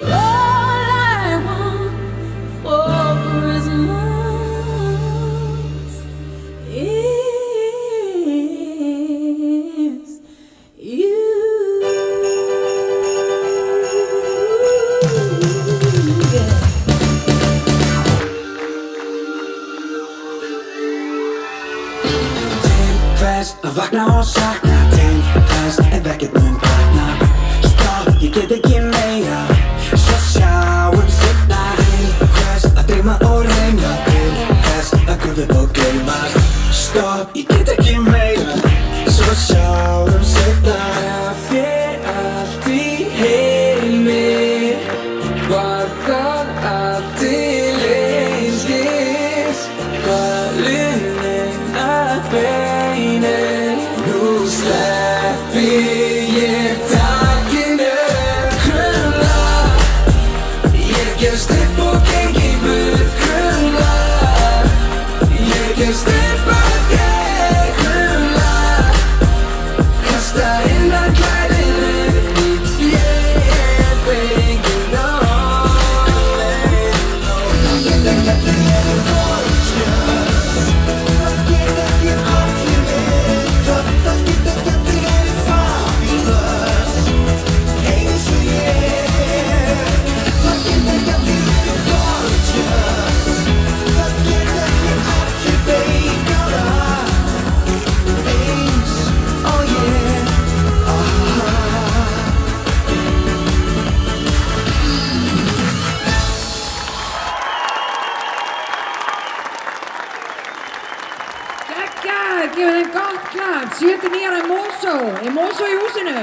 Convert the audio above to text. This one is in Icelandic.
All I want for Christmas is you. Þess að vakna og sakna, til þess ef ekkert mun batna. Stopp, ég get ekki meira, svo sjáum seinna. Til þess að dreyma og reyna, til þess að gufa upp og gleymast. Stopp, ég get ekki meira, svo sjáum seinna. Það fer allt í heimi, var það allt til einskis. Hvað lunin að beina, nú sleppi ég takinu. Krumla, ég gefst upp og gengi burt. Krumla, ég gefst upp að ég. Krumla, kasta innan klæðinu. Ég er fenginn á leiðinni. Ég get ekki gorgeous. Það get ekki allir verið. Það get ekki allir verið fabulous eins og ég. Það get ekki allir verið gorgeous. Það get ekki allir veikara eins og ég. Geggjað, gefum þeim gott klapp. 79 ára í Mosó í húsinu.